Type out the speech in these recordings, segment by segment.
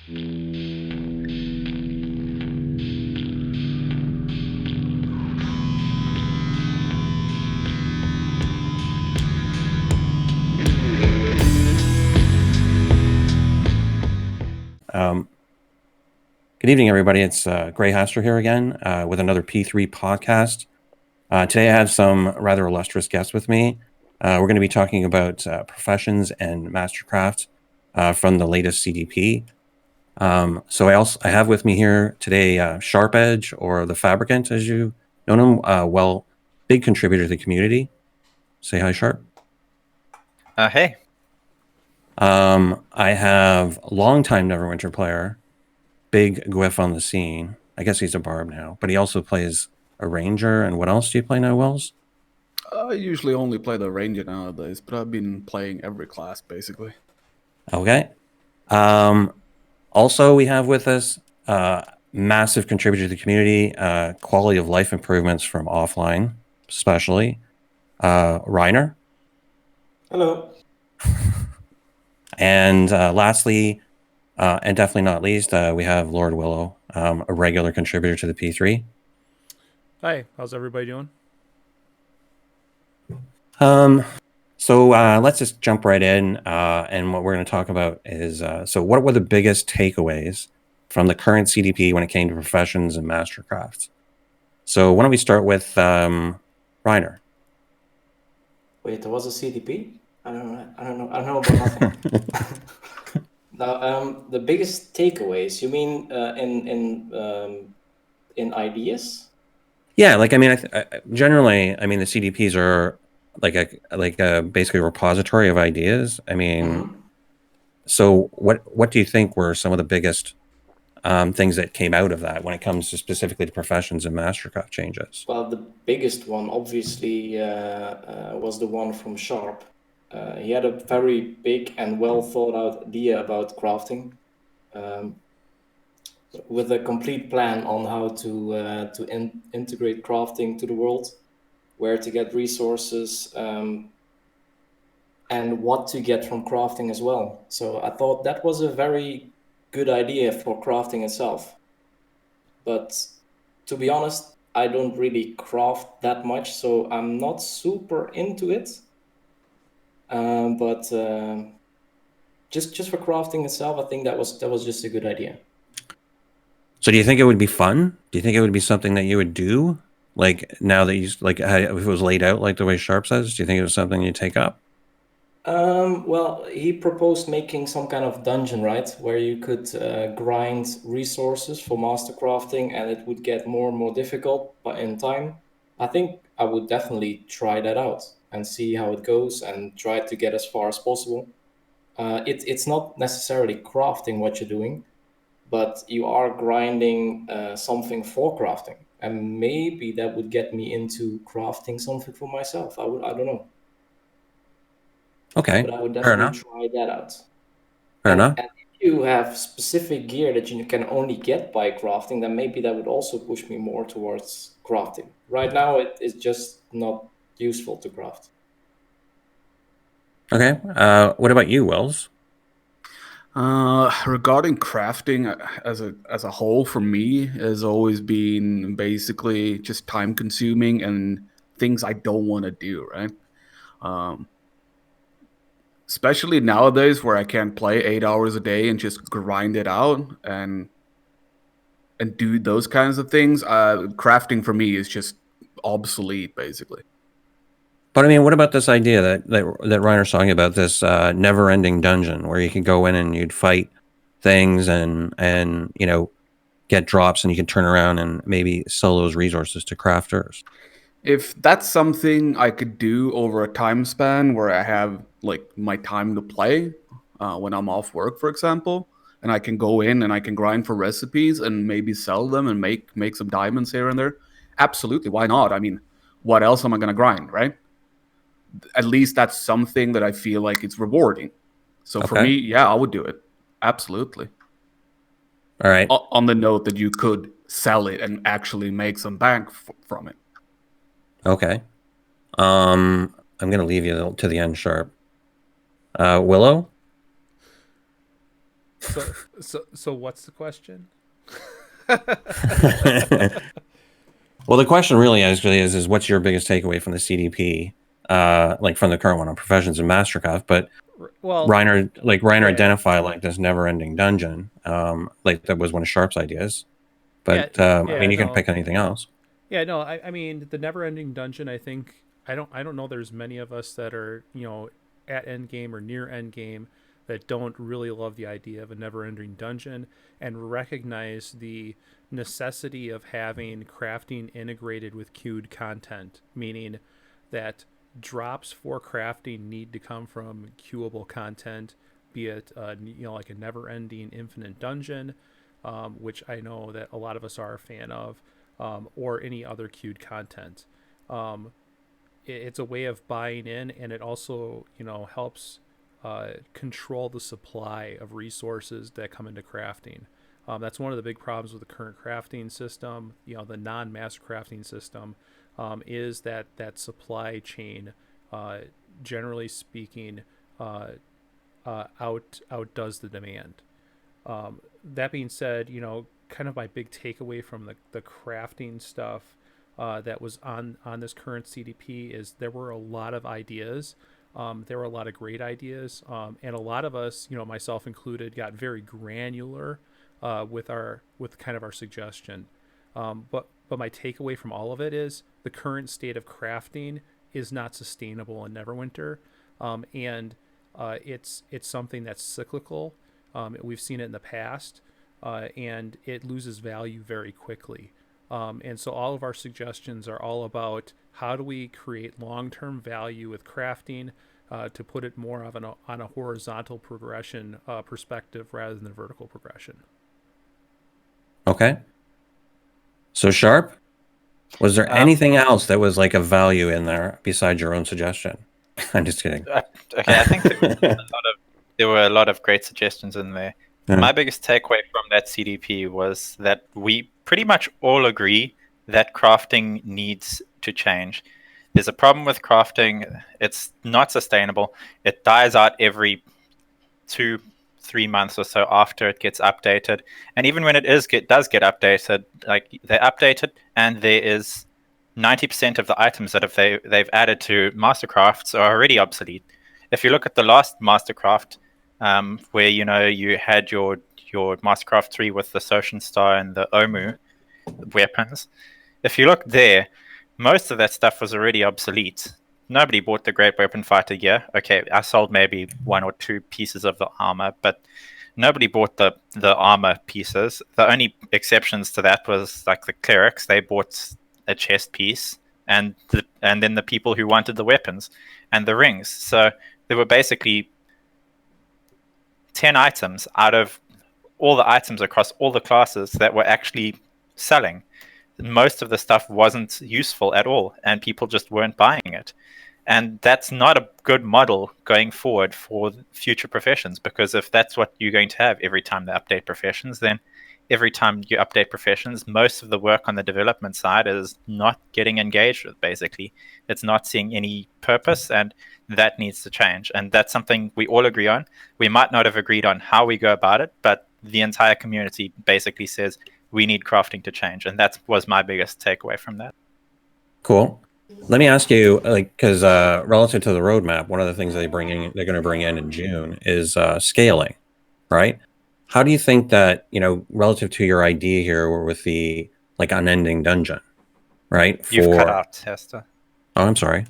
Good evening, everybody. It's GreyHastur here again with another P3 podcast. Today I have some rather illustrious guests with me. We're going to be talking about professions and mastercraft from the latest CDP. So I have with me here today Sharpedge, or the Fabricant, as you know him. Big contributor to the community. Say hi, Sharp. Hey. I have longtime Neverwinter player, big Gwyff on the scene. I guess he's a barb now, but he also plays a ranger. And what else do you play now, Wells? I usually only play the ranger nowadays, but I've been playing every class basically. Okay. Also, we have with us massive contributor to the community, quality of life improvements from offline, especially Reiner. Hello. And lastly, and definitely not least, we have Lord Willow, a regular contributor to the P3. Hi, how's everybody doing? So let's just jump right in. And what we're going to talk about is, so what were the biggest takeaways from the current CDP when it came to professions and mastercrafts? So why don't we start with Reiner? Wait, there was a CDP? I don't know about nothing. Now, the biggest takeaways, you mean in ideas? Yeah, like, I mean, generally, I mean, the CDPs are like a basically a repository of ideas. I mean, so what do you think were some of the biggest things that came out of that when it comes to specifically to professions and mastercraft changes? Well, the biggest one obviously was the one from Sharp. He had a very big and well thought out idea about crafting, with a complete plan on how to integrate crafting to the world, where to get resources, and what to get from crafting as well. So I thought that was a very good idea for crafting itself. But to be honest, I don't really craft that much, so I'm not super into it. But just for crafting itself, I think that was just a good idea. So do you think it would be fun? Do you think it would be something that you would do? Like, now that you, like, if it was laid out like the way Sharp says, do you think it was something you'd take up? Well, he proposed making some kind of dungeon, right? Where you could grind resources for master crafting, and it would get more and more difficult, but in time. I think I would definitely try that out and see how it goes and try to get as far as possible. It's not necessarily crafting what you're doing, but you are grinding something for crafting. And maybe that would get me into crafting something for myself. I don't know. Okay, But I would fair definitely enough. try that out. Fair enough. And if you have specific gear that you can only get by crafting, then maybe that would also push me more towards crafting. Right now, it is just not useful to craft. Okay. What about you, Wells? Regarding crafting as a whole, for me, has always been basically just time consuming and things I don't want to do, right? Especially nowadays where I can't play 8 hours a day and just grind it out and do those kinds of things. Crafting for me is just obsolete, basically. But I mean, what about this idea that Reiner's talking about, this never-ending dungeon where you can go in and you'd fight things and get drops, and you can turn around and maybe sell those resources to crafters? If that's something I could do over a time span where I have like my time to play, when I'm off work, for example, and I can go in and I can grind for recipes and maybe sell them and make some diamonds here and there, absolutely, why not? I mean, what else am I going to grind, right? At least that's something that I feel like it's rewarding. So for me, yeah, I would do it. Absolutely. All right. On the note that you could sell it and actually make some bank from it. Okay. I'm going to leave you to the end, Sharp. Willow? So what's the question? Well, the question really actually is what's your biggest takeaway from the CDP, like from the current one on Professions and Mastercraft? But Well, Reiner yeah, identified like this never-ending dungeon, like that was one of Sharp's ideas. yeah, But I yeah. mean, you can No, pick anything else. yeah, no. I mean, the never-ending dungeon. I think I don't know. There's many of us that are at end game or near end game that don't really love the idea of a never-ending dungeon and recognize the necessity of having crafting integrated with queued content, meaning that drops for crafting need to come from queuable content, be it like a never-ending infinite dungeon, which I know that a lot of us are a fan of, or any other queued content. It's a way of buying in, and it also helps control the supply of resources that come into crafting. That's one of the big problems with the current crafting system, the non-mass crafting system, is that supply chain, generally speaking, outdoes the demand. That being said, kind of my big takeaway from the crafting stuff that was on this current CDP is there were a lot of ideas. There were a lot of great ideas, and a lot of us, myself included, got very granular with kind of our suggestion. But my takeaway from all of it is the current state of crafting is not sustainable in Neverwinter, and it's something that's cyclical. We've seen it in the past, and it loses value very quickly. And so all of our suggestions are all about how do we create long-term value with crafting to put it more of on a horizontal progression perspective rather than a vertical progression. Okay. So Sharp, was there anything else that was like a value in there besides your own suggestion? I'm just kidding. Okay, I think there were a lot of great suggestions in there. Yeah. My biggest takeaway from that CDP was that we pretty much all agree that crafting needs to change. There's a problem with crafting. It's not sustainable. It dies out every 2-3 months or so after it gets updated. And even when it does get updated, like they update it and there is 90% of the items that they've added to Mastercrafts are already obsolete. If you look at the last Mastercraft, where you had your Mastercraft 3 with the Soshin Star and the Omu weapons, if you look there, most of that stuff was already obsolete. Nobody bought the Great Weapon Fighter gear. Okay, I sold maybe 1 or 2 pieces of the armor, but nobody bought the armor pieces. The only exceptions to that was like the clerics. They bought a chest piece, and then the people who wanted the weapons and the rings. So there were basically 10 items out of all the items across all the classes that were actually selling. Most of the stuff wasn't useful at all, and people just weren't buying it. And that's not a good model going forward for future professions, because if that's what you're going to have every time they update professions, then every time you update professions, most of the work on the development side is not getting engaged with, basically. It's not seeing any purpose, and that needs to change. And that's something we all agree on. We might not have agreed on how we go about it, but the entire community basically says we need crafting to change. And that was my biggest takeaway from that. Cool. Let me ask you, like, because relative to the roadmap, one of the things they're going to bring in June is scaling, right? How do you think that, relative to your idea here with the like unending dungeon, right? You've cut out, Hester. Oh, I'm sorry.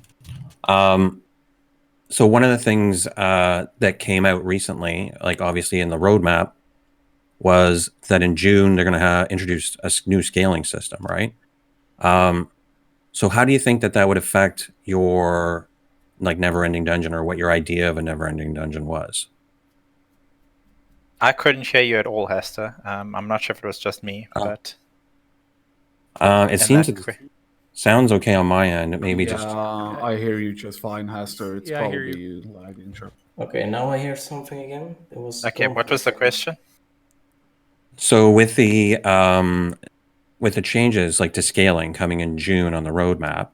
So one of the things that came out recently, like obviously in the roadmap, was that in June they're going to introduce a new scaling system, right? So how do you think that would affect your like never-ending dungeon, or what your idea of a never-ending dungeon was? I couldn't hear you at all, Hester. I'm not sure if it was just me, but it sounds okay on my end. Maybe Yeah, just I hear you just fine, Hester. It's Yeah, I hear probably you lagging. Sure. Okay, now I hear something again. It was okay. What was the question? so with the changes like to scaling coming in June on the roadmap,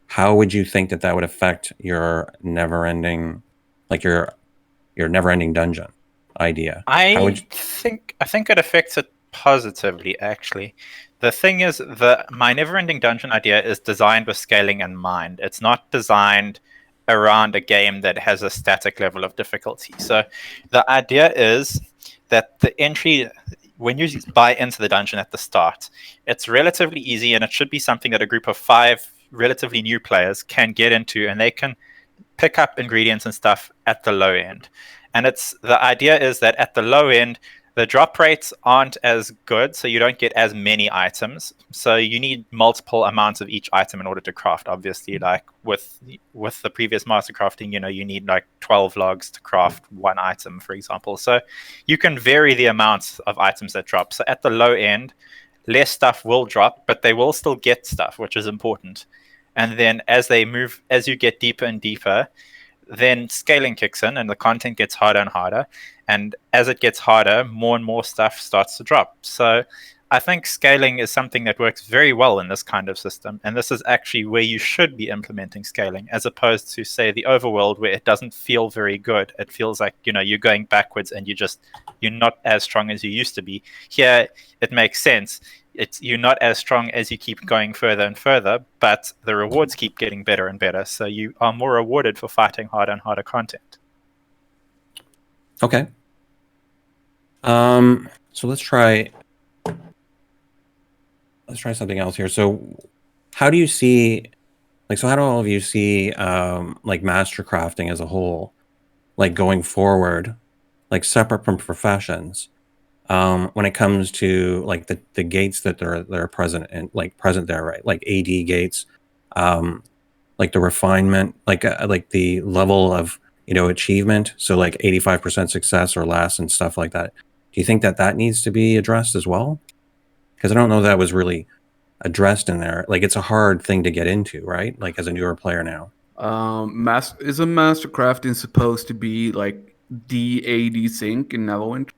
how would you think that would affect your never-ending, like your never-ending dungeon? idea? I think it affects it positively, actually. The thing is, my never-ending dungeon idea is designed with scaling in mind. It's not designed around a game that has a static level of difficulty. So the idea is that the entry, when you buy into the dungeon at the start, it's relatively easy, and it should be something that a group of 5 relatively new players can get into, and they can pick up ingredients and stuff at the low end. And the idea is that at the low end, the drop rates aren't as good, so you don't get as many items. So you need multiple amounts of each item in order to craft. Obviously, like with the previous master crafting, you need like 12 logs to craft one item, for example. So you can vary the amounts of items that drop. So at the low end, less stuff will drop, but they will still get stuff, which is important. And then as you get deeper and deeper, then scaling kicks in and the content gets harder and harder. And as it gets harder, more and more stuff starts to drop. So I think scaling is something that works very well in this kind of system. And this is actually where you should be implementing scaling, as opposed to, say, the overworld, where it doesn't feel very good. It feels like, you're going backwards and you're not as strong as you used to be. Here, it makes sense. You're not as strong as you keep going further and further, but the rewards keep getting better and better. So you are more rewarded for fighting harder and harder content. Okay. So let's try something else here. So how do you see, how do all of you see, master crafting as a whole, going forward, separate from professions, when it comes to the gates that are present and present there, right? Like AD gates, the refinement, the level of, achievement. So 85% success or less and stuff like that. Do you think that needs to be addressed as well? Because I don't know that was really addressed in there. It's a hard thing to get into, right? As a newer player now. Isn't master crafting supposed to be the AD sync in Neverwinter?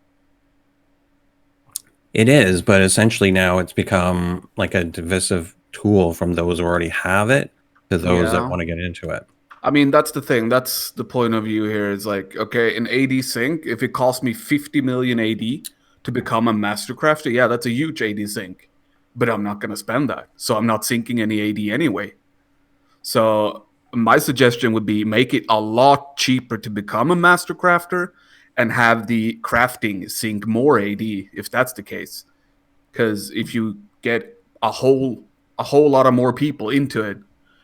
It is, but essentially now it's become a divisive tool from those who already have it to those that want to get into it. I mean, that's the thing. That's the point of view here. Is okay, an AD sync, if it costs me 50 million AD to become a master crafter, yeah, that's a huge AD sync. But I'm not going to spend that. So I'm not syncing any AD anyway. So my suggestion would be make it a lot cheaper to become a master crafter and have the crafting sync more AD if that's the case. Because if you get a whole lot of more people into it,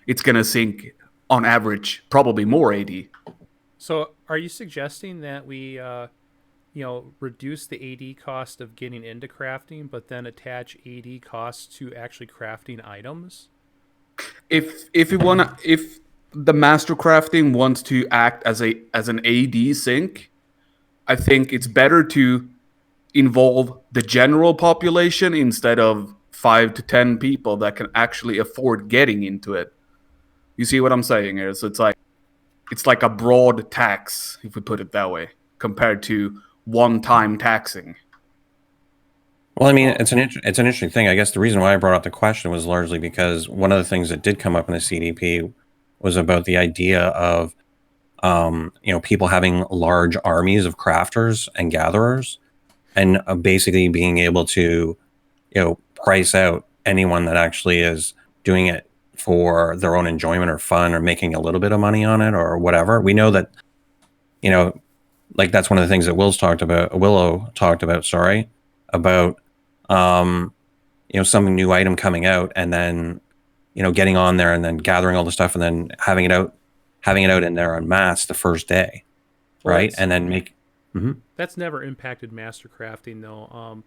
it's going to sync on average probably more AD. So are you suggesting that we reduce the AD cost of getting into crafting, but then attach AD costs to actually crafting items? If the master crafting wants to act as an AD sync, I think it's better to involve the general population instead of 5 to 10 people that can actually afford getting into it. You see what I'm saying here? So it's like a broad tax, if we put it that way, compared to one-time taxing. Well, I mean, it's an interesting thing. I guess the reason why I brought up the question was largely because one of the things that did come up in the CDP was about the idea of people having large armies of crafters and gatherers, and basically being able to price out anyone that actually is doing it for their own enjoyment or fun or making a little bit of money on it or whatever. We know that that's one of the things that Willow talked about, about some new item coming out and then getting on there and then gathering all the stuff and then having it out in there en masse the first day, right? And then that's never impacted master crafting though.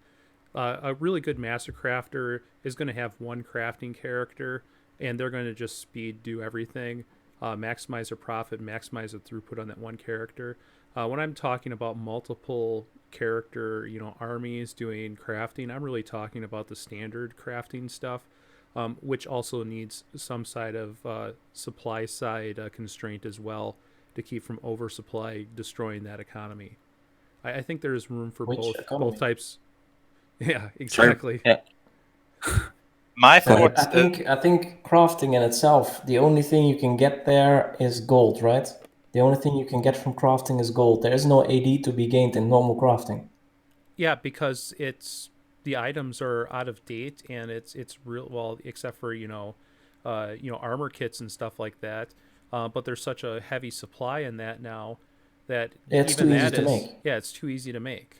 A really good master crafter is going to have one crafting character, and they're going to just do everything, maximize their profit, maximize the throughput on that one character. When I'm talking about multiple character, armies doing crafting, I'm really talking about the standard crafting stuff, which also needs some side of supply side constraint as well to keep from oversupply destroying that economy. I think there's room for both types. Yeah, exactly. Sure. Yeah. My thoughts. I think crafting in itself, the only thing you can get there is gold, right? The only thing you can get from crafting is gold. There is no AD to be gained in normal crafting. Yeah, because the items are out of date, and it's real, well, except for armor kits and stuff like that. But there's such a heavy supply in that now that It's even too easy that to is, make. yeah, it's too easy to make.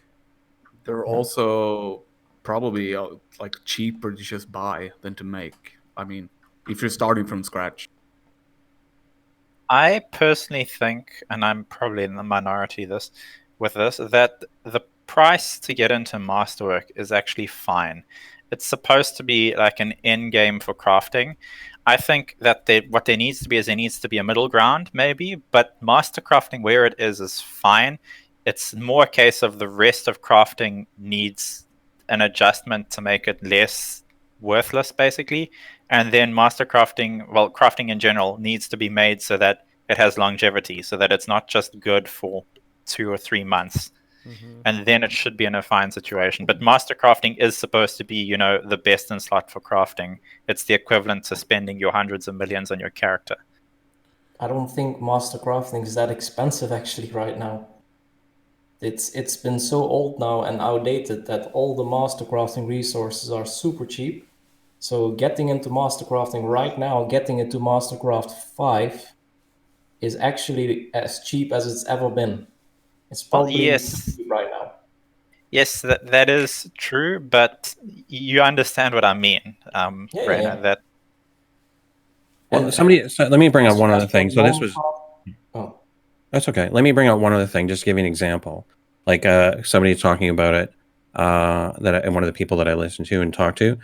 They're also probably like cheaper to just buy than to make. I mean, if you're starting from scratch. I personally think, and I'm probably in the minority with this, that the price to get into Masterwork is actually fine. It's supposed to be like an end game for crafting. I think that what there needs to be is there needs to be a middle ground, maybe, but master crafting where it is fine. It's more a case of the rest of crafting needs an adjustment to make it less worthless, basically. And then master crafting, well, crafting in general needs to be made so that it has longevity, so that it's not just good for 2 or 3 months. Mm-hmm. And then it should be in a fine situation. But master crafting is supposed to be, the best in slot for crafting. It's the equivalent to spending your hundreds of millions on your character. I don't think master crafting is that expensive actually right now. It's been so old now and outdated that all the master crafting resources are super cheap. So getting into master crafting right now, getting into Mastercraft 5 is actually as cheap as it's ever been. It's Well, probably yes, cheap right now. yes, that is true, but you understand what I mean, Rainer, Yeah. that Well, so let me bring up one other thing. So this was, Oh, that's okay. Let me bring up one other thing, just to give you an example. Like somebody talking about it, and one of the people that I listened to and talked to.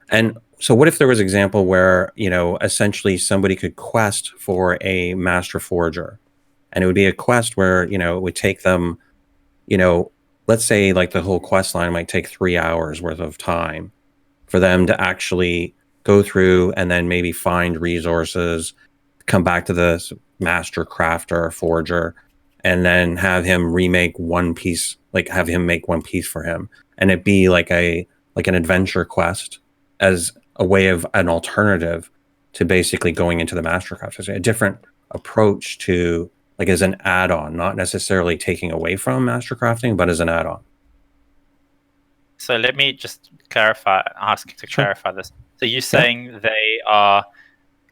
And so what if there was an example where, essentially somebody could quest for a master forger, and it would be a quest where, it would take them, let's say like the whole quest line might take 3 hours worth of time for them to actually go through and then maybe find resources, come back to the master crafter or forger, and then have him remake one piece, like have him make one piece for him, and it be like an adventure quest as a way of an alternative to basically going into the mastercraft. It's a different approach to, like, as an add-on, not necessarily taking away from mastercrafting, but as an add-on. So let me just ask to clarify this. So you're saying they have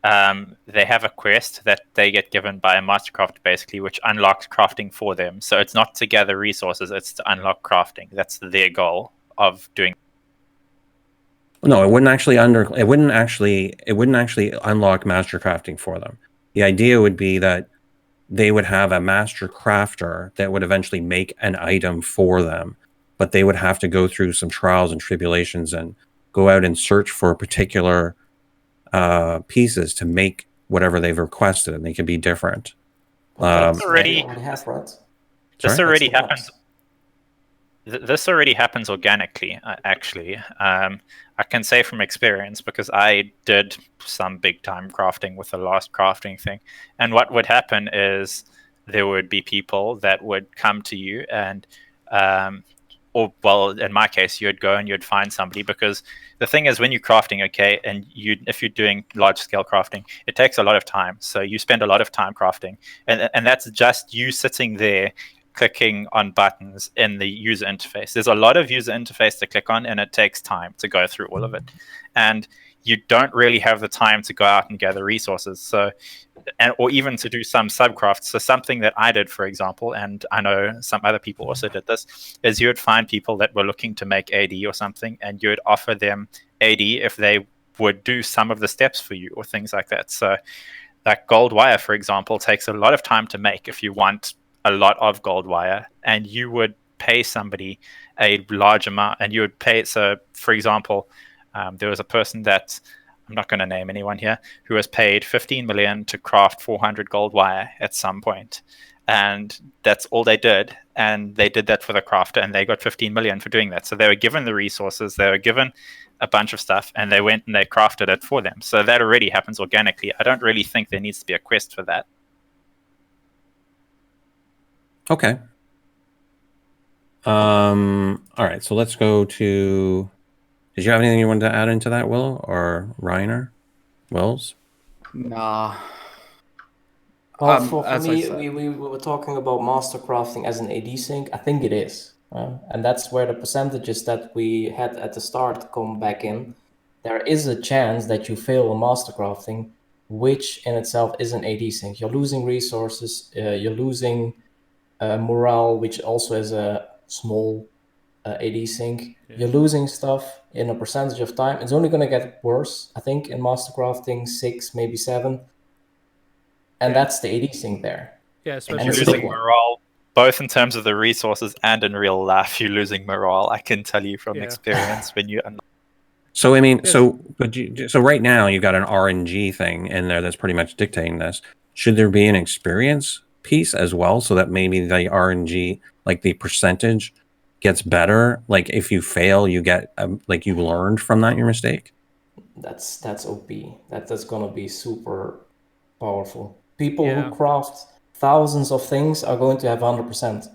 a quest that they get given by a mastercraft, basically, which unlocks crafting for them. So it's not to gather resources; it's to unlock crafting. That's their goal of doing. No, it wouldn't actually unlock master crafting for them. The idea would be that they would have a master crafter that would eventually make an item for them, but they would have to go through some trials and tribulations and go out and search for particular pieces to make whatever they've requested, and they can be different. This already happens. This already happens organically, actually. I can say from experience, because I did some big time crafting with the last crafting thing. And what would happen is there would be people that would come to you and, or well, in my case, you'd go and you'd find somebody, because the thing is, when you're crafting, okay, and if you're doing large scale crafting, it takes a lot of time. So you spend a lot of time crafting, and that's just you sitting there clicking on buttons in the user interface. There's a lot of user interface to click on, and it takes time to go through all of it. And you don't really have the time to go out and gather resources. So, or even to do some subcrafts. So something that I did, for example, and I know some other people also did this, is you would find people that were looking to make AD or something, and you would offer them AD if they would do some of the steps for you or things like that. So like gold wire, for example, takes a lot of time to make if you want a lot of gold wire, and you would pay somebody a large amount, and you would pay. So, for example, there was a person that, I'm not going to name anyone here, who was paid 15 million to craft 400 gold wire at some point, and that's all they did. And they did that for the crafter, and they got 15 million for doing that. So they were given the resources, they were given a bunch of stuff, and they went and they crafted it for them. So that already happens organically. I don't really think there needs to be a quest for that. Okay. All right. So let's go to. Did you have anything you wanted to add into that, Willow or Rainer? Wills? Nah. Well, for as I me, said, we were talking about master crafting as an AD sync. I think it is. And that's where the percentages that we had at the start come back in. There is a chance that you fail on master crafting, which in itself is an AD sync. You're losing resources, you're losing morale, which also is a small AD sync. Yeah. You're losing stuff in a percentage of time. It's only going to get worse, I think, in master crafting 6, maybe 7. And Yeah. that's the AD sync there. Yeah, You're especially it's a losing big one. morale, both in terms of the resources and in real life. You're losing morale. I can tell you from Yeah. experience when you unlock. So I mean, Yes. so right now you've got an RNG thing in there that's pretty much dictating this. Should there be an experience piece as well, so that maybe the RNG, like the percentage, gets better? Like if you fail, you get like you learned from that your mistake. That's OP. That's gonna be super powerful. People Yeah. who craft thousands of things are going to have 100%.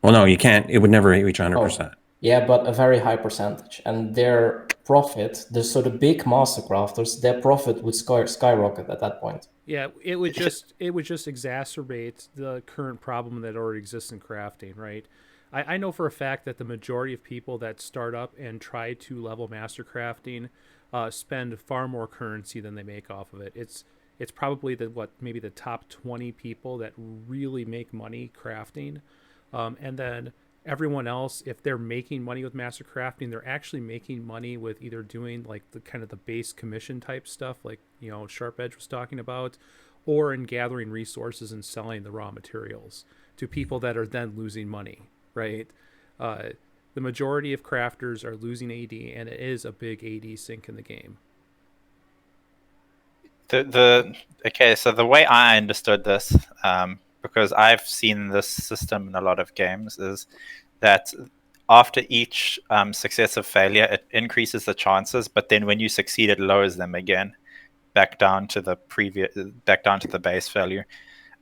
Well, no, you can't. It would never reach 100%. Yeah, but a very high percentage, and their profit. So the big master crafters, their profit would skyrocket at that point. Yeah, it would just exacerbate the current problem that already exists in crafting, right? I know for a fact that the majority of people that start up and try to level master crafting spend far more currency than they make off of it. It's probably maybe the top 20 people that really make money crafting, and then everyone else, if they're making money with master crafting, they're actually making money with either doing like the kind of the base commission type stuff, like Sharpedge was talking about, or in gathering resources and selling the raw materials to people that are then losing money, right? The majority of crafters are losing AD, and it is a big AD sink in the game. Okay, so the way I understood this, because I've seen this system in a lot of games, is that after each successive failure, it increases the chances, but then when you succeed, it lowers them again, back down to the base value.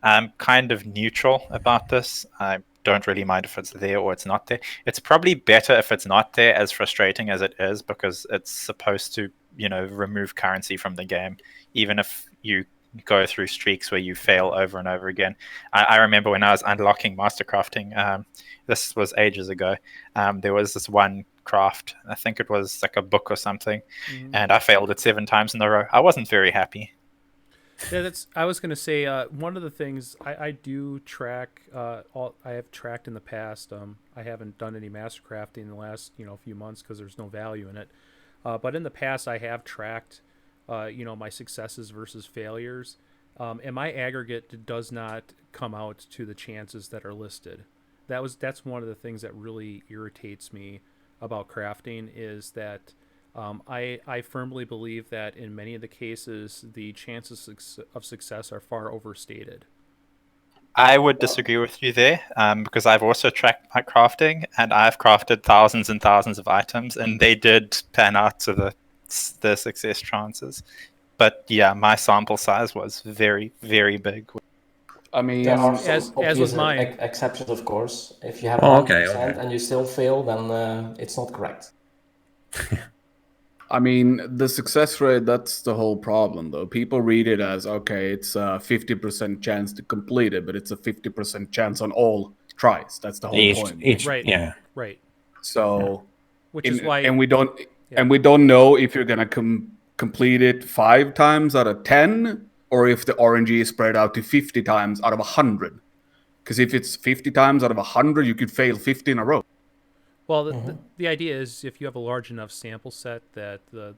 I'm kind of neutral about this. I don't really mind if it's there or it's not there. It's probably better if it's not there, as frustrating as it is, because it's supposed to, remove currency from the game, even if you go through streaks where you fail over and over again. I remember when I was unlocking mastercrafting, this was ages ago, there was this one craft, I think it was like a book or something, and I failed it 7 times in a row. I wasn't very happy. Yeah, I was going to say, one of the things I do track, I have tracked in the past. I haven't done any mastercrafting in the last few months because there's no value in it. But in the past, I have tracked, my successes versus failures, and my aggregate does not come out to the chances that are listed. That's one of the things that really irritates me about crafting, is that I firmly believe that in many of the cases, the chances of success are far overstated. I would disagree with you there, because I've also tracked my crafting, and I've crafted thousands and thousands of items, and they did pan out to the success chances. But yeah, my sample size was very, very big. I mean, There are some as obvious was mine. exceptions, of course. If you have Okay. 100% and you still fail, then it's not correct. I mean, the success rate, that's the whole problem, though. People read it as, okay, it's a 50% chance to complete it, but it's a 50% chance on all tries. That's the whole point. Right. Yeah. Right. So, Which is why, and we don't know if you're gonna complete it 5 times out of 10, or if the RNG is spread out to 50 times out of 100. Because if it's 50 times out of 100, you could fail 50 in a row. well, the idea is if you have a large enough sample set that the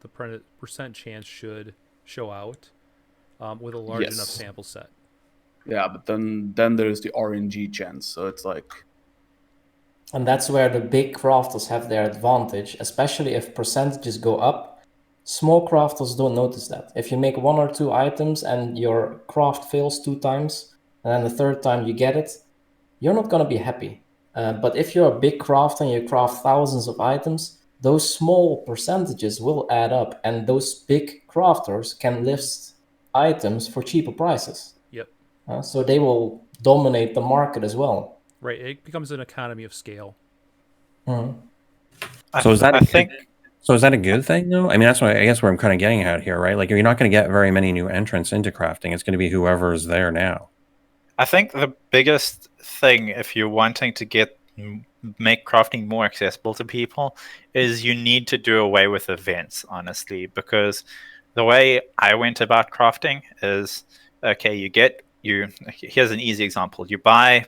percent chance should show out with a large enough sample set. Yeah, but then there's the RNG chance. So it's like, And that's where the big crafters have their advantage, especially if percentages go up. Small crafters don't notice that. If you make 1 or 2 items and your craft fails 2 times, and then the 3rd time you get it, you're not going to be happy. But if you're a big crafter and you craft thousands of items, those small percentages will add up, and those big crafters can list items for cheaper prices. Yep. So they will dominate the market as well. Right. It becomes an economy of scale. Mm-hmm. So is that a good thing, though? I mean, that's I guess where I'm kind of getting at here, right? Like, you're not going to get very many new entrants into crafting. It's going to be whoever's there now. I think the biggest thing, if you're wanting to make crafting more accessible to people, is you need to do away with events, honestly, because the way I went about crafting is, okay, here's an easy example. You buy,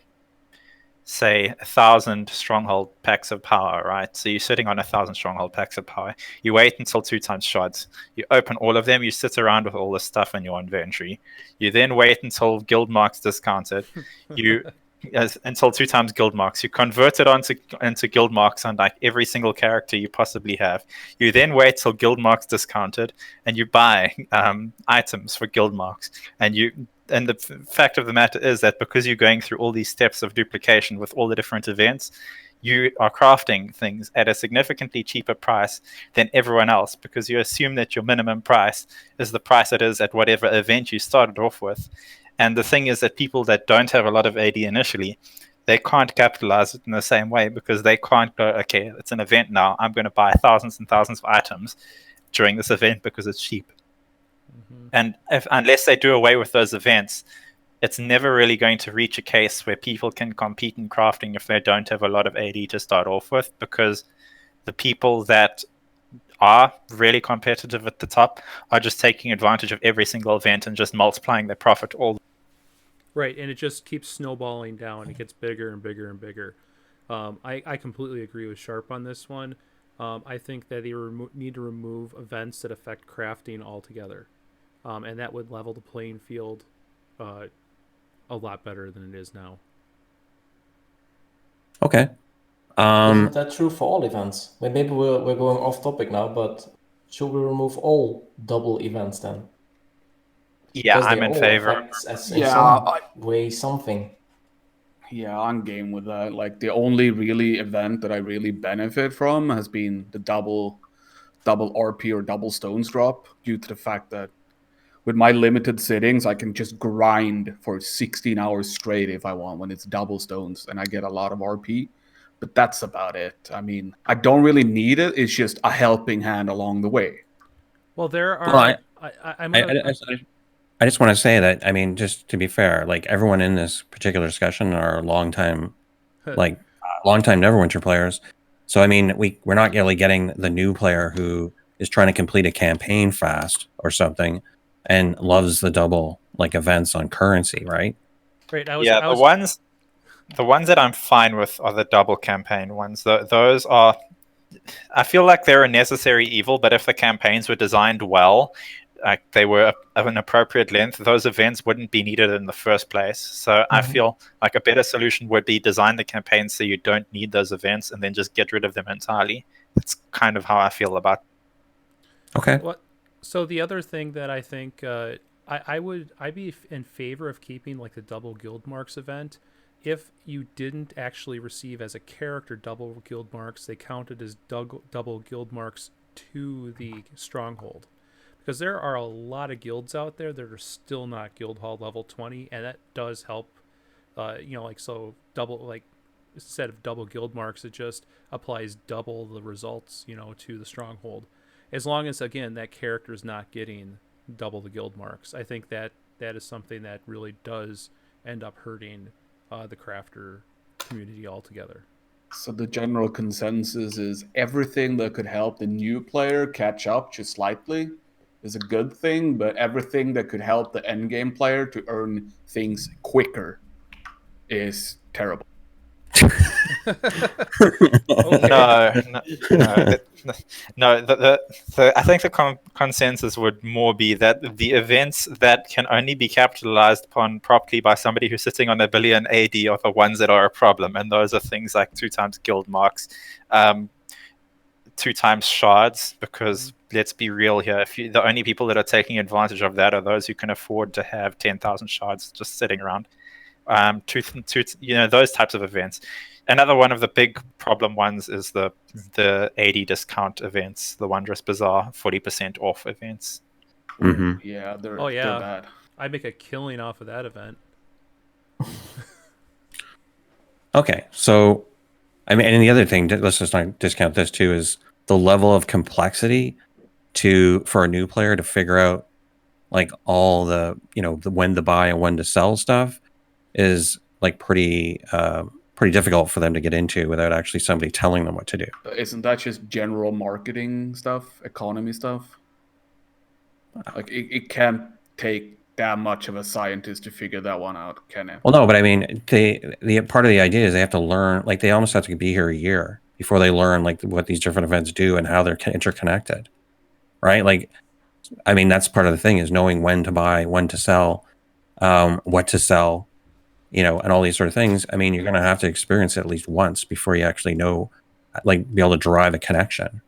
say, 1,000 stronghold packs of power, right? So you're sitting on 1,000 stronghold packs of power. You wait until 2 times shards. You open all of them. You sit around with all this stuff in your inventory. You then wait until guild marks discounted. Until 2 times guild marks. You convert it into guild marks on like every single character you possibly have. You then wait till guild marks discounted, and you buy items for guild marks. And the fact of the matter is that because you're going through all these steps of duplication with all the different events, you are crafting things at a significantly cheaper price than everyone else, because you assume that your minimum price is the price it is at whatever event you started off with. And the thing is that people that don't have a lot of AD initially, they can't capitalize it in the same way, because they can't go, okay, it's an event now, I'm going to buy thousands and thousands of items during this event because it's cheap. And unless they do away with those events, it's never really going to reach a case where people can compete in crafting if they don't have a lot of AD to start off with, because the people that are really competitive at the top are just taking advantage of every single event and just multiplying their profit all. Right, and it just keeps snowballing down. It gets bigger and bigger and bigger. I completely agree with Sharp on this one. I think that they need to remove events that affect crafting altogether. And that would level the playing field a lot better than it is now. Okay. Isn't that true for all events? Maybe we're going off topic now, but should we remove all double events then? Yeah, Because I'm they in all favor. affect in some way something. Yeah, I'm game with that. Like, the only really event that I really benefit from has been the double RP or double stones drop, due to the fact that with my limited sittings, I can just grind for 16 hours straight if I want when it's double stones, and I get a lot of RP. But that's about it. I mean, I don't really need it. It's just a helping hand along the way. Well, there are. Well, I just want to say that, I mean, just to be fair, like everyone in this particular discussion are longtime Neverwinter players. So I mean, we're not really getting the new player who is trying to complete a campaign fast or something and loves the double like events on currency, right? Right. The ones that I'm fine with are the double campaign ones. Those are, I feel like they're a necessary evil, but if the campaigns were designed well, like they were of an appropriate length, those events wouldn't be needed in the first place. So I feel like a better solution would be design the campaigns so you don't need those events and then just get rid of them entirely. That's kind of how I feel about it. Okay. Well, so the other thing that I think I'd be in favor of keeping like the double guild marks event. If you didn't actually receive as a character double guild marks, they counted as double guild marks to the stronghold. Because there are a lot of guilds out there that are still not guild hall level 20, and that does help. So double, like, instead of double guild marks, it just applies double the results, to the stronghold. As long as, again, that character is not getting double the guild marks, I think that is something that really does end up hurting the crafter community altogether. So the general consensus is everything that could help the new player catch up just slightly is a good thing, but everything that could help the endgame player to earn things quicker is terrible. No. I think the consensus would more be that the events that can only be capitalized upon properly by somebody who's sitting on 1 billion AD are the ones that are a problem, and those are things like 2 times guild marks, 2 times shards, because let's be real here, the only people that are taking advantage of that are those who can afford to have 10,000 shards just sitting around. Those types of events. Another one of the big problem ones is the AD discount events, the Wondrous Bazaar 40% off events. Mm-hmm. Yeah, they're bad. I make a killing off of that event. Okay, so I mean, and the other thing, let's just not discount this too, is the level of complexity for a new player to figure out like all the when to buy and when to sell stuff. is like pretty difficult for them to get into without actually somebody telling them what to do. Isn't that just general marketing stuff, economy stuff? Like it can't take that much of a scientist to figure that one out, can it? Well, no, but I mean, the part of the idea is they have to learn, like they almost have to be here a year before they learn like what these different events do and how they're interconnected, right? Like, I mean, that's part of the thing is knowing when to buy, when to sell, what to sell, you know, and all these sort of things. I mean, you're going to have to experience it at least once before you actually know, like, be able to derive a connection.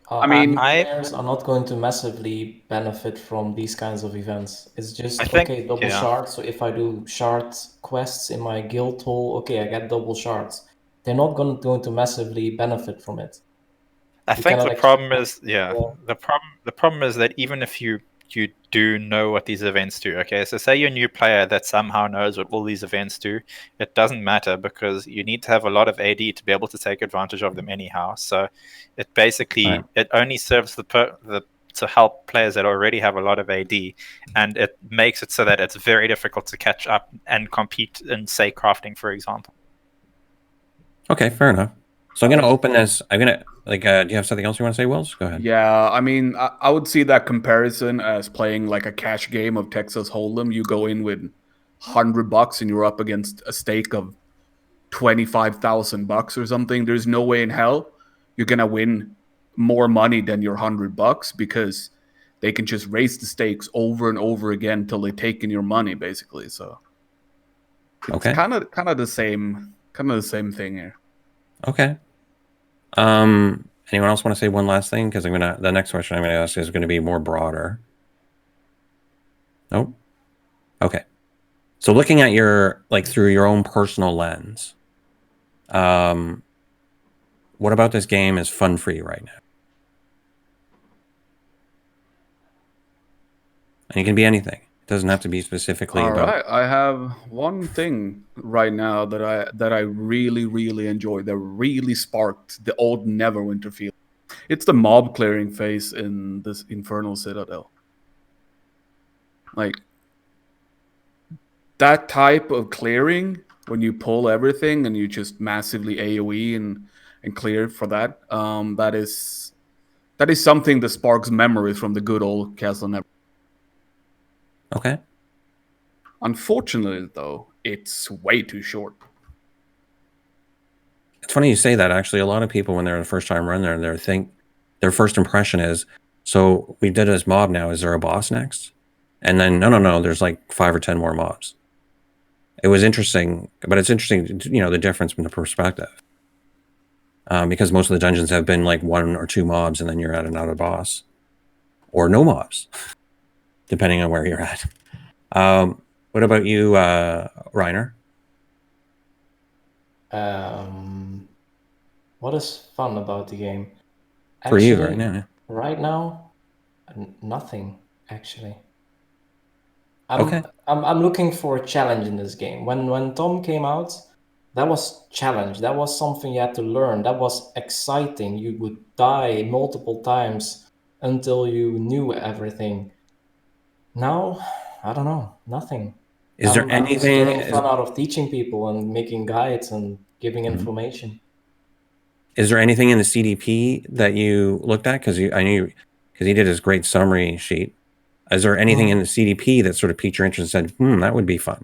I mean, players are not going to massively benefit from these kinds of events. It's just, I think, okay, double yeah. shards. So if I do shard quests in my guild hall, okay, I get double shards. They're not going to massively benefit from it. I You think cannot the ex- problem is, yeah, Yeah. the problem is that even if you do know what these events do, okay, so say you're a new player that somehow knows what all these events do, it doesn't matter because you need to have a lot of AD to be able to take advantage of them anyhow. So it basically Right. it only serves to help players that already have a lot of AD, and it makes it so that it's very difficult to catch up and compete in, say, crafting, for example. Okay, fair enough. So I'm going to open this. I'm going to, like, do you have something else you want to say, Wills? Go ahead. yeah, I mean, I would see that comparison as playing like a cash game of Texas Hold'em. You go in with $100 and you're up against a stake of $25,000 or something. There's no way in hell you're gonna win more money than your $100 because they can just raise the stakes over and over again till they take in your money, basically. So it's Okay. kind of the same thing here. Okay. Anyone else want to say one last thing? Because the next question I'm gonna ask is gonna be more broader. Nope. Okay. So looking at your, like, through your own personal lens, what about this game is fun for you right now? And it can be anything. It doesn't have to be specifically All about. right, I have one thing right now that I really enjoy. That really sparked the old Neverwinter feel. It's the mob clearing phase in this Infernal Citadel. Like that type of clearing when you pull everything and you just massively AoE and clear for that. That is something that sparks memories from the good old Castle Never. Okay. Unfortunately, though, it's way too short. It's funny you say that. Actually, a lot of people, when they're the first time run there, their first impression is, so we did this mob now. Is there a boss next? And then no. There's like 5 or 10 more mobs. It was interesting, but it's interesting, you know, the difference in the perspective. Because most of the dungeons have been like 1 or 2 mobs, and then you're at another boss, or no mobs, depending on where you're at. What about you, Reiner? What is fun about the game? For you right now? Yeah. Right now, nothing actually. Okay. I'm looking for a challenge in this game. When Tom came out, that was challenge. That was something you had to learn. That was exciting. You would die multiple times until you knew everything. Now, I don't know, nothing. Is there I'm just anything? getting fun out of teaching people and making guides and giving information. Is there anything in the CDP that you looked at? Because I knew, because he did his great summary sheet. Is there anything in the CDP that sort of piqued your interest and said, that would be fun?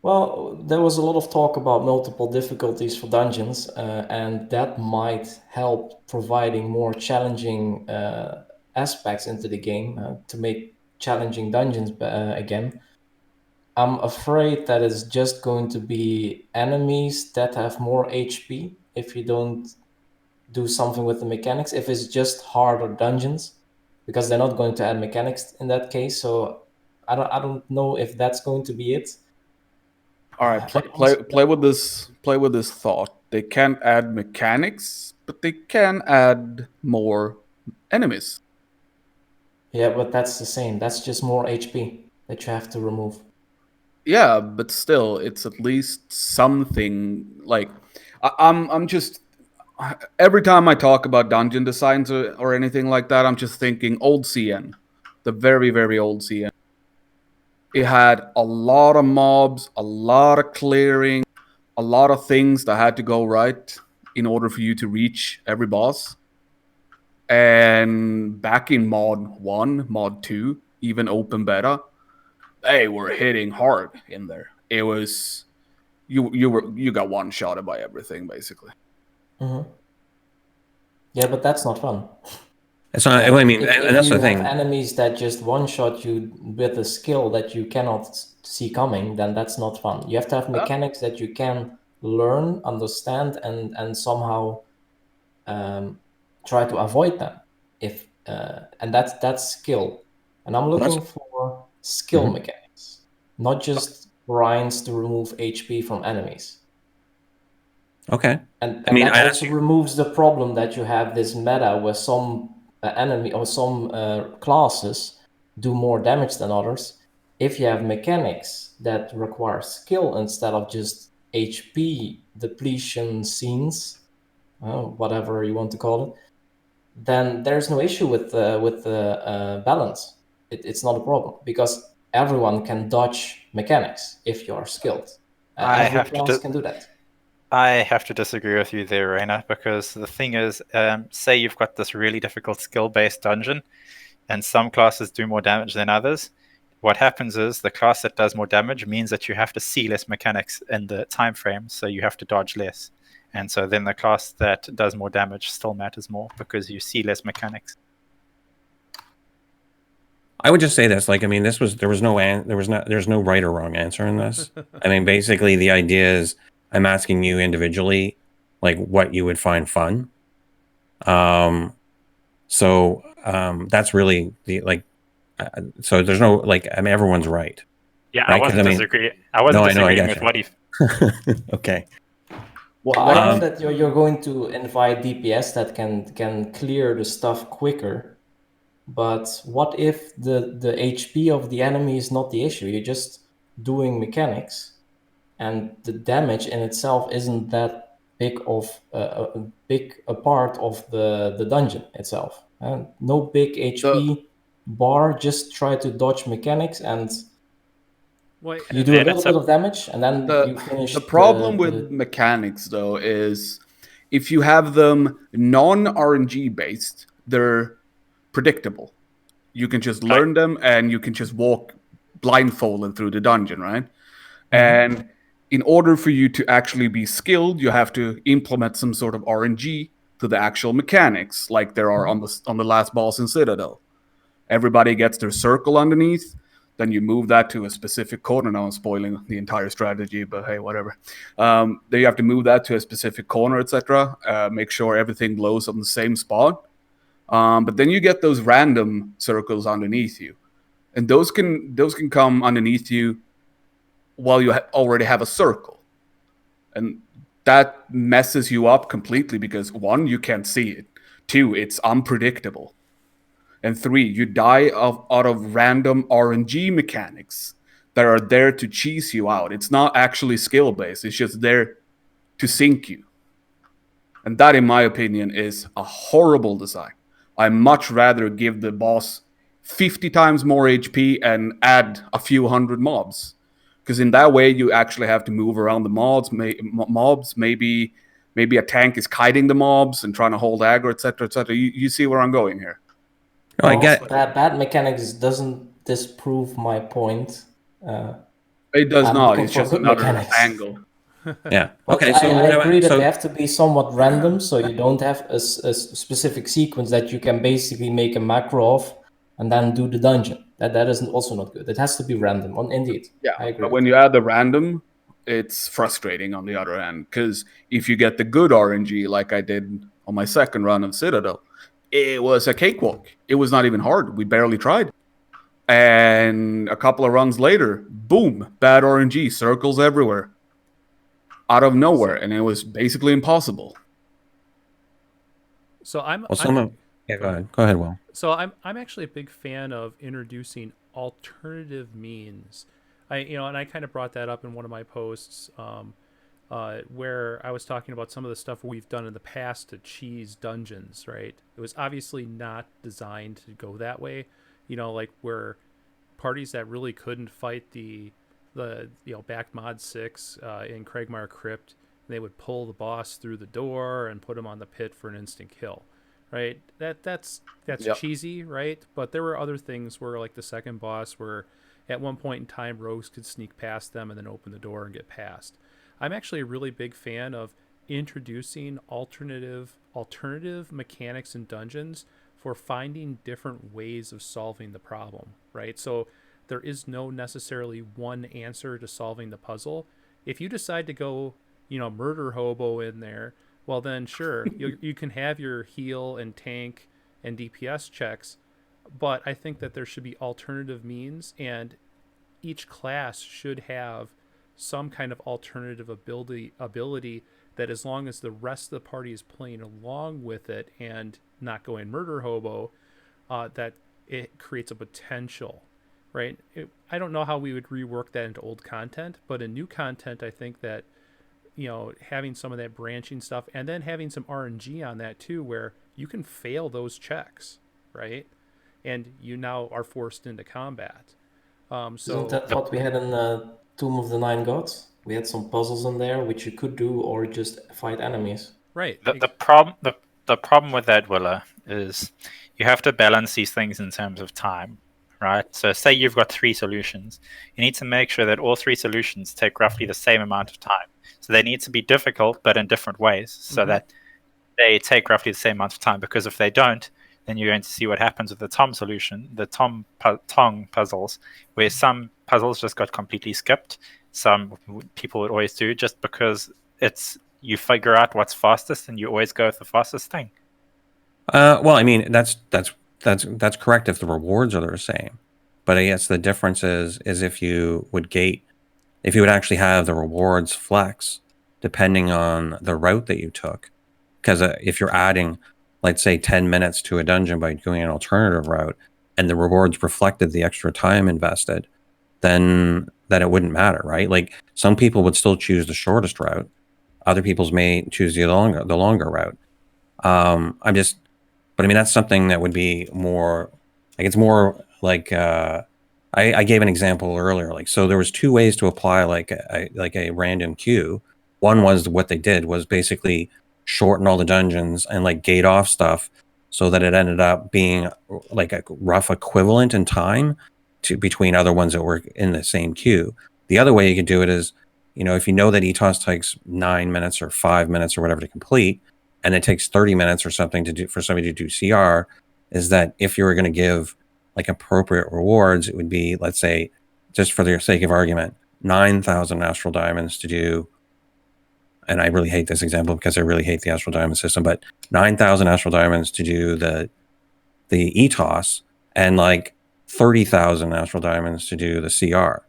Well, there was a lot of talk about multiple difficulties for dungeons, and that might help providing more challenging aspects into the game to make challenging dungeons again. I'm afraid that it's just going to be enemies that have more HP if you don't do something with the mechanics. If it's just harder dungeons, because they're not going to add mechanics in that case. So I don't know if that's going to be it. All right, play with this thought. They can't add mechanics, but they can add more enemies. Yeah, but that's the same. That's just more HP that you have to remove. Yeah, but still, it's at least something. Like I'm just every time I talk about dungeon designs or anything like that, I'm just thinking old CN, the very old CN. It had a lot of mobs, a lot of clearing, a lot of things that had to go right in order for you to reach every boss. And back in mod 1, mod 2, even open beta, they were hitting hard in there. It was you got one shotted by everything basically. Yeah, but that's not fun. It's not. I mean, if and that's you the have thing. enemies that just one-shot you with a skill that you cannot see coming, then that's not fun. You have to have mechanics that you can learn, understand, and somehow try to avoid them. If and that's skill. And I'm looking for skill mechanics, not just grinds to remove HP from enemies. Okay. And I mean, that also removes the problem that you have this meta where some enemy or some classes do more damage than others. If you have mechanics that require skill instead of just HP depletion scenes, whatever you want to call it, then there's no issue with the balance. It's not a problem because everyone can dodge mechanics if you are skilled. Every class can do that. I have to disagree with you there, Raina, because the thing is, say you've got this really difficult skill-based dungeon, and some classes do more damage than others. What happens is the class that does more damage means that you have to see less mechanics in the time frame, so you have to dodge less. And so then the class that does more damage still matters more because you see less mechanics. I would just say this, like, I mean, there's no right or wrong answer in this. I mean, basically the idea is I'm asking you individually, like, what you would find fun. That's really so there's no, like, I mean, everyone's right. Yeah, right? I wasn't disagreeing. I wasn't disagreeing with what he. Okay. Well, I know that you're going to invite DPS that can clear the stuff quicker, but what if the HP of the enemy is not the issue? You're just doing mechanics, and the damage in itself isn't that big of a part of the dungeon itself. No big HP bar. Just try to dodge mechanics and. You do a little bit of damage, and then you finish. The problem with mechanics, though, is if you have them non-RNG based, they're predictable. You can just learn them, and you can just walk blindfolded through the dungeon, right? And in order for you to actually be skilled, you have to implement some sort of RNG to the actual mechanics, like there are on the last boss in Citadel. Everybody gets their circle underneath. Then you move that to a specific corner. Now I'm spoiling the entire strategy, but hey, whatever. Then you have to move that to a specific corner, etc. Make sure everything glows on the same spot. But then you get those random circles underneath you, and those can come underneath you while you already have a circle, and that messes you up completely because 1, you can't see it. 2, it's unpredictable. And 3, you die out of random RNG mechanics that are there to cheese you out. It's not actually skill-based. It's just there to sink you. And that, in my opinion, is a horrible design. I much rather give the boss 50 times more HP and add a few hundred mobs. Because in that way, you actually have to move around the mobs. Maybe a tank is kiting the mobs and trying to hold aggro, etc., etc. You see where I'm going here. No, I get bad mechanics doesn't disprove my point. It does not. It's just another angle. Yeah. Well, Okay. I agree that they have to be somewhat random, so you don't have a specific sequence that you can basically make a macro of and then do the dungeon. That is also not good. It has to be random. Indeed. Yeah, I agree. but when you add the random, it's frustrating on the other end, because if you get the good RNG like I did on my second run of Citadel, it was a cakewalk. It was not even hard. We barely tried. And a couple of runs later, boom, bad RNG, circles everywhere, out of nowhere, and it was basically impossible. So yeah, go ahead. Go ahead, Will. So I'm actually a big fan of introducing alternative means. And I kind of brought that up in one of my posts, where I was talking about some of the stuff we've done in the past to cheese dungeons. Right? It was obviously not designed to go that way. Like where parties that really couldn't fight the back mod 6 in Cragmire Crypt, they would pull the boss through the door and put him on the pit for an instant kill, right? That's Yep. cheesy, right? But there were other things where, like the second boss, where at one point in time rogues could sneak past them and then open the door and get past. I'm actually a really big fan of introducing alternative mechanics in dungeons for finding different ways of solving the problem, right? So there is no necessarily one answer to solving the puzzle. If you decide to go, murder hobo in there, well then sure, you can have your heal and tank and DPS checks, but I think that there should be alternative means, and each class should have some kind of alternative ability that, as long as the rest of the party is playing along with it and not going murder hobo, that it creates a potential, right? I don't know how we would rework that into old content, but in new content, I think that, having some of that branching stuff and then having some RNG on that too, where you can fail those checks, right? And you now are forced into combat. Isn't that what we had in Tomb of the Nine Gods? We had some puzzles in there which you could do, or just fight enemies. Right. The problem with that, Willow, is you have to balance these things in terms of time, right? So say you've got 3 solutions. You need to make sure that all 3 solutions take roughly the same amount of time. So they need to be difficult, but in different ways, so that they take roughly the same amount of time. Because if they don't, then you're going to see what happens with the Tom solution, the Tong puzzles, where some puzzles just got completely skipped. Some people would always do, just because you figure out what's fastest and you always go with the fastest thing. Well, I mean, that's correct if the rewards are the same, but I guess the difference is if you would actually have the rewards flex depending on the route that you took. Because if you're adding, let's say, 10 minutes to a dungeon by doing an alternative route, and the rewards reflected the extra time invested, then it wouldn't matter, right? Like, some people would still choose the shortest route. Other people's may choose the longer route. But I mean, that's something that would be more, like, it's more like, I gave an example earlier. Like, so there was 2 ways to apply like a random queue. One was, what they did was basically shorten all the dungeons and like gate off stuff so that it ended up being like a rough equivalent in time between other ones that were in the same queue. The other way you could do it is, if you know that ETOS takes 9 minutes or 5 minutes or whatever to complete, and it takes 30 minutes or something for somebody to do CR, is that if you were going to give like appropriate rewards, it would be, let's say, just for the sake of argument, 9,000 astral diamonds to do, and I really hate this example because I really hate the astral diamond system, but 9,000 astral diamonds to do the ETOS, and like 30,000 astral diamonds to do the CR.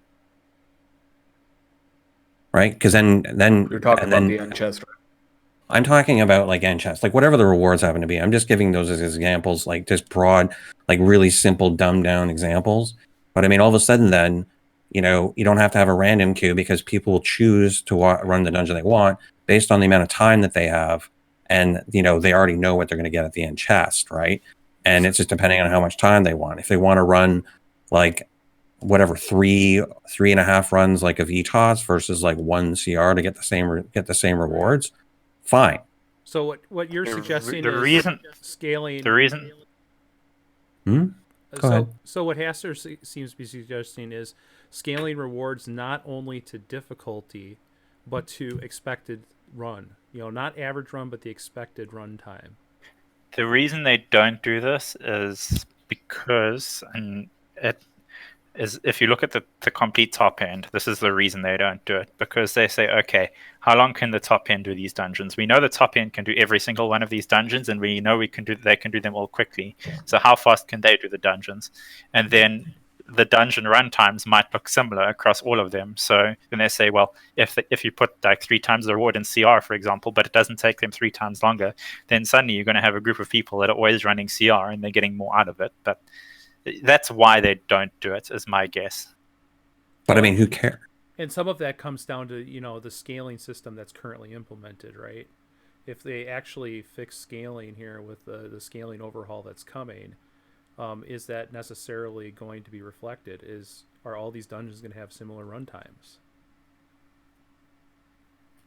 Right? Because then You're talking about the end chest. I'm talking about like end chest, like whatever the rewards happen to be. I'm just giving those as examples, like just broad, like really simple, dumbed down examples. But I mean, all of a sudden then, you don't have to have a random queue, because people will choose to run the dungeon they want based on the amount of time that they have. And, they already know what they're going to get at the end chest, right? And it's just depending on how much time they want. If they want to run like whatever, 3.5 runs like of ETOS versus like 1 CR to get the same rewards, fine. So what you're suggesting the is reason scaling. The reason. Go ahead. So what Hastur seems to be suggesting is scaling rewards not only to difficulty, but to expected run. Not average run, but the expected run time. The reason they don't do this is because, if you look at the complete top end, this is the reason they don't do it. Because they say, okay, how long can the top end do these dungeons? We know the top end can do every single one of these dungeons, and we know they can do them all quickly. So how fast can they do the dungeons? And then the dungeon run times might look similar across all of them. So then they say, well, if you put like 3 times the reward in CR, for example, but it doesn't take them 3 times longer, then suddenly you're going to have a group of people that are always running CR and they're getting more out of it. But that's why they don't do it, is my guess. But I mean, who cares? And some of that comes down to, the scaling system that's currently implemented, right? If they actually fix scaling here with the scaling overhaul that's coming, is that necessarily going to be reflected? Are all these dungeons going to have similar run times?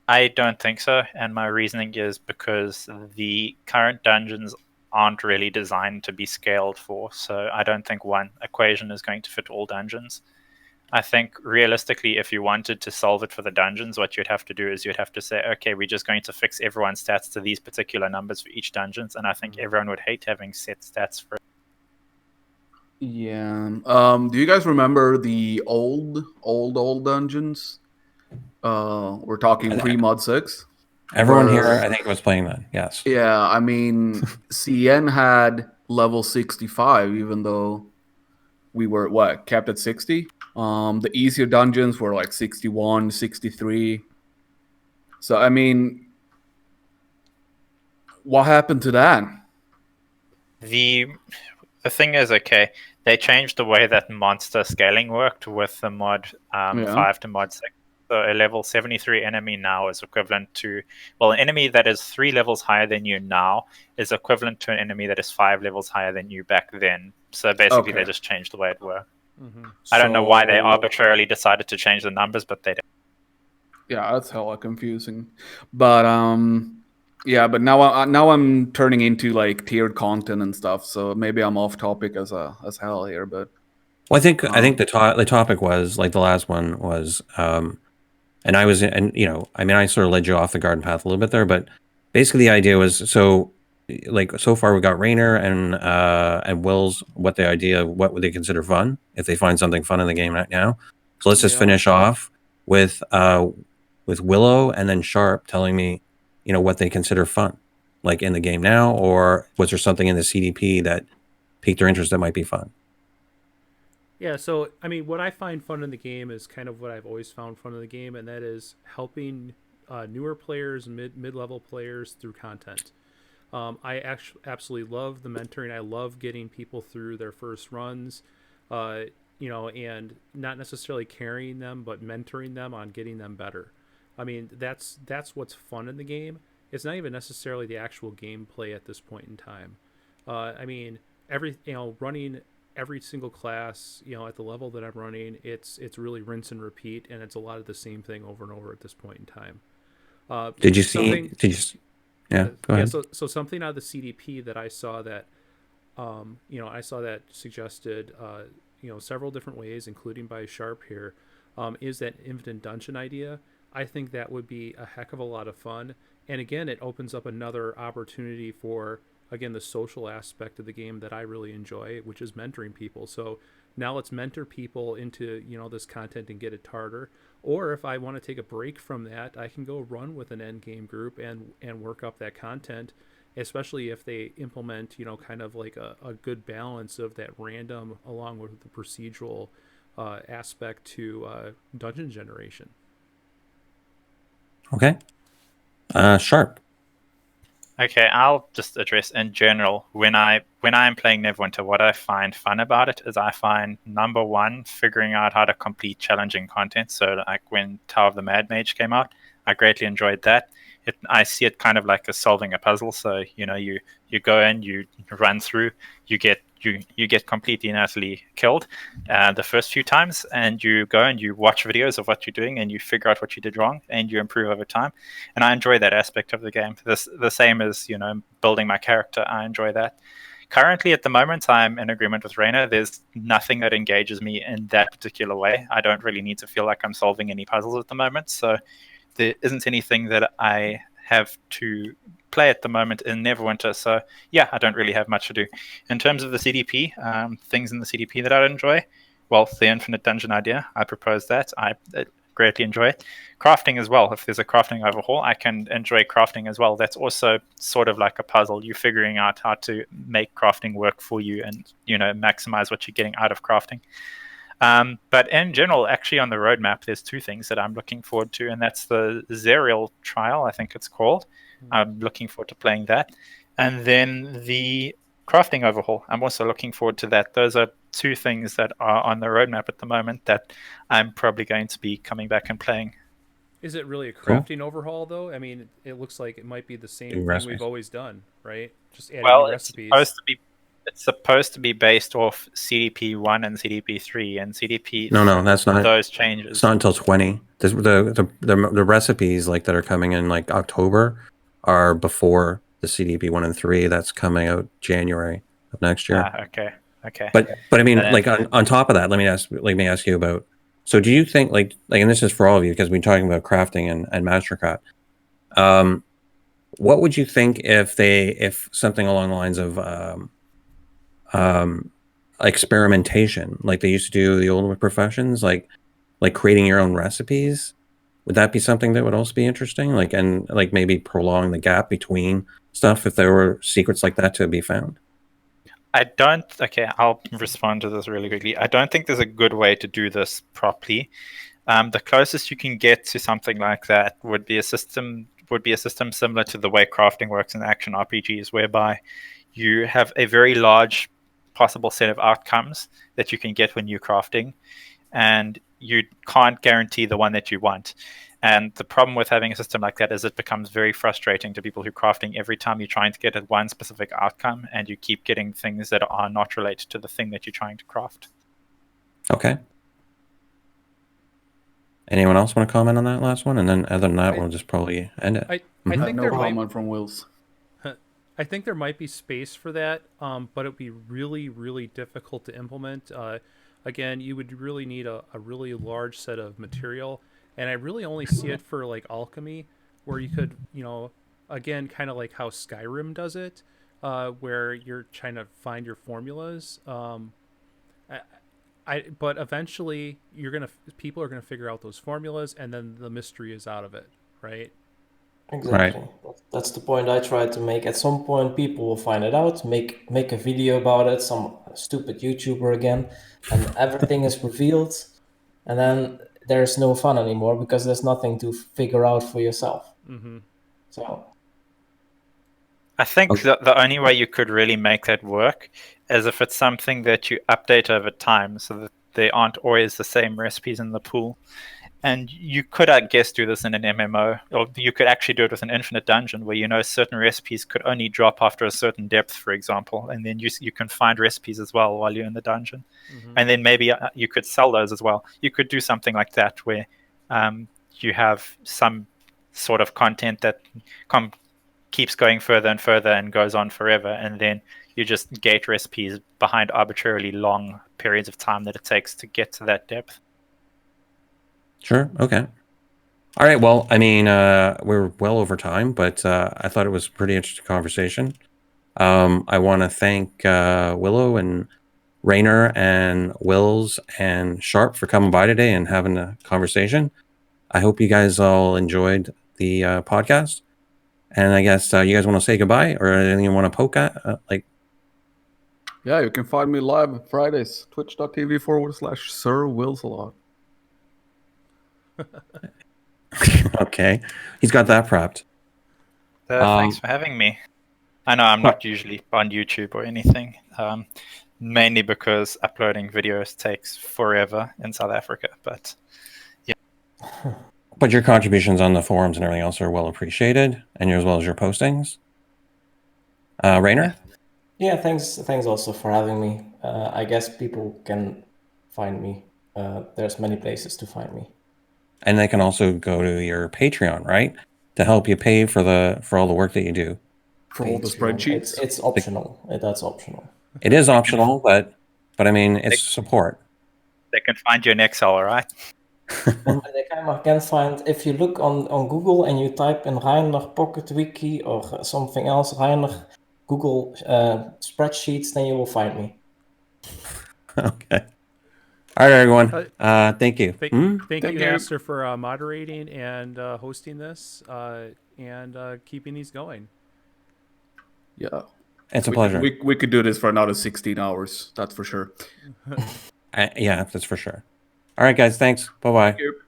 I don't think so, and my reasoning is because the current dungeons aren't really designed to be scaled for, so I don't think one equation is going to fit all dungeons. I think realistically, if you wanted to solve it for the dungeons, what you'd have to do is you'd have to say, okay, we're just going to fix everyone's stats to these particular numbers for each dungeons, and I think everyone would hate having set stats for it. Yeah. Do you guys remember the old dungeons? We're talking pre-mod 6. Everyone Where- here, I think, was playing that. Yes. Yeah, I mean, CN had level 65, even though we were kept at 60. The easier dungeons were like 61, 63. So I mean, what happened to that? The thing is, okay, they changed the way that monster scaling worked with the mod 5 to mod 6. So a level 73 enemy now is equivalent to, well, an enemy that is 3 levels higher than you now is equivalent to an enemy that is 5 levels higher than you back then. So basically, they just changed the way it worked. I don't know why they arbitrarily decided to change the numbers, but they did. Yeah, that's hella confusing. But yeah, but now I'm turning into like tiered content and stuff, so maybe I'm off topic as hell here. But well, I think the topic was like the last one was, and I was, and I mean, I sort of led you off the garden path a little bit there, but basically the idea was so far we got Rainer and Will's what would they consider fun if they find something fun in the game right now. So let's just finish off with Willow and then Sharp telling me, what they consider fun, like in the game now, or was there something in the CDP that piqued their interest that might be fun? Yeah, so I mean, what I find fun in the game is kind of what I've always found fun in the game, and that is helping newer players, mid-level players through content. I actually absolutely love the mentoring. I love getting people through their first runs, and not necessarily carrying them, but mentoring them on getting them better. I mean, that's what's fun in the game. It's not even necessarily the actual gameplay at this point in time. I mean, running every single class, at the level that I'm running, it's really rinse and repeat, and it's a lot of the same thing over and over at this point in time. Did you see? Yeah, go ahead. So something out of the CDP that I saw that, I saw that suggested, several different ways, including by Sharp here, is that infinite dungeon idea. I think that would be a heck of a lot of fun, and again, it opens up another opportunity for, again, the social aspect of the game that I really enjoy, which is mentoring people. So now let's mentor people into, this content and get it harder. Or if I want to take a break from that, I can go run with an end game group and work up that content, especially if they implement, kind of like a good balance of that random along with the procedural aspect to dungeon generation. Okay. Sharp. Okay, I'll just address in general when I'm playing Neverwinter, what I find fun about it is I find number one, figuring out how to complete challenging content. So like when Tower of the Mad Mage came out, I greatly enjoyed that. I see it kind of like solving a puzzle. So you go in, you run through, you get completely and utterly killed the first few times, and you go and you watch videos of what you're doing, and you figure out what you did wrong, and you improve over time. And I enjoy that aspect of the game. The same as building my character. I enjoy that. Currently, at the moment, I'm in agreement with Rainer. There's nothing that engages me in that particular way. I don't really need to feel like I'm solving any puzzles at the moment. So there isn't anything that I have to play at the moment in Neverwinter. So yeah, I don't really have much to do. In terms of the CDP, things in the CDP that I enjoy, well, the infinite dungeon idea, I propose that. I greatly enjoy it. Crafting as well. If there's a crafting overhaul, I can enjoy crafting as well. That's also sort of like a puzzle. You're figuring out how to make crafting work for you and maximize what you're getting out of crafting. But in general, actually on the roadmap, there's two things that I'm looking forward to, and that's the Zerial trial, I think it's called. I'm looking forward to playing that. And then the crafting overhaul. I'm also looking forward to that. Those are two things that are on the roadmap at the moment that I'm probably going to be coming back and playing. Is it really a crafting overhaul, though? I mean, it looks like it might be the same thing we've always done, right? Just adding new recipes. It's it's supposed to be based off CDP 1 and CDP 3, and CDP No, that's not. those changes. It's not until 20. The recipes like that are coming in like October are before the CDP 1 and 3. That's coming out January of next year. Okay. But I mean, And like on top of that, let me ask you about. So do you think like, and this is for all of you because we're talking about crafting and Mastercraft. What would you think if something along the lines of experimentation, like they used to do the old professions, like creating your own recipes? Would that be something that would also be interesting? Like, and like maybe prolong the gap between stuff if there were secrets like that to be found? I'll respond to this really quickly. I don't think there's a good way to do this properly. The closest you can get to something like that would be a system similar to the way crafting works in action RPGs, whereby you have a very large possible set of outcomes that you can get when you're crafting, and you can't guarantee the one that you want. And the problem with having a system like that is it becomes very frustrating to people who are crafting every time you're trying to get at one specific outcome, and you keep getting things that are not related to the thing that you're trying to craft. Okay. Anyone else want to comment on that last one? And then other than that, we'll just probably end it. I think No there might comment from Wills. I think there might be space for that, but it would be really, really difficult to implement. Again, you would really need a really large set of material, and I really only see it for like alchemy, where you could, again, kind of like how Skyrim does it, where you're trying to find your formulas. But eventually, people are gonna figure out those formulas, and then the mystery is out of it, right? Exactly. That's the point I tried to make. At some point, people will find it out, make a video about it, some stupid YouTuber again, and everything is revealed, and then there's no fun anymore because there's nothing to figure out for yourself. Mm-hmm. So I think the only way you could really make that work is if it's something that you update over time, so that there aren't always the same recipes in the pool. And you could, I guess, do this in an MMO, or you could actually do it with an infinite dungeon where certain recipes could only drop after a certain depth, for example, and then you can find recipes as well while you're in the dungeon. Mm-hmm. And then maybe you could sell those as well. You could do something like that where you have some sort of content that keeps going further and further and goes on forever, and then you just gate recipes behind arbitrarily long periods of time that it takes to get to that depth. Sure. Okay. All right. Well, I mean, we're well over time, but I thought it was a pretty interesting conversation. I want to thank Willow and Rainer and Wills and Sharp for coming by today and having a conversation. I hope you guys all enjoyed the podcast. And I guess you guys want to say goodbye, or anything you want to poke at? Yeah, you can find me live Fridays, twitch.tv/SirWilsAlot. Okay. He's got that prepped. Thanks for having me. I know I'm not usually on YouTube or anything, mainly because uploading videos takes forever in South Africa. But yeah. But your contributions on the forums and everything else are well appreciated, and as well as your postings. Rainer? yeah, thanks also for having me. I guess people can find me. There's many places to find me. And they can also go to your Patreon, right? To help you pay for all the work that you do. For all the spreadsheets? It's optional. That's optional. It is optional, but I mean, it's support. They can find you in Excel, all right? They can find, if you look on Google and you type in Rainer Pocket Wiki or something else, Rainer Google spreadsheets, then you will find me. Okay. All right, everyone. Thank you. Thank you, you. Hastur, for moderating and hosting this and keeping these going. Yeah. It's a pleasure. We could do this for another 16 hours. That's for sure. Yeah, that's for sure. All right, guys. Thanks. Bye-bye. Thank you.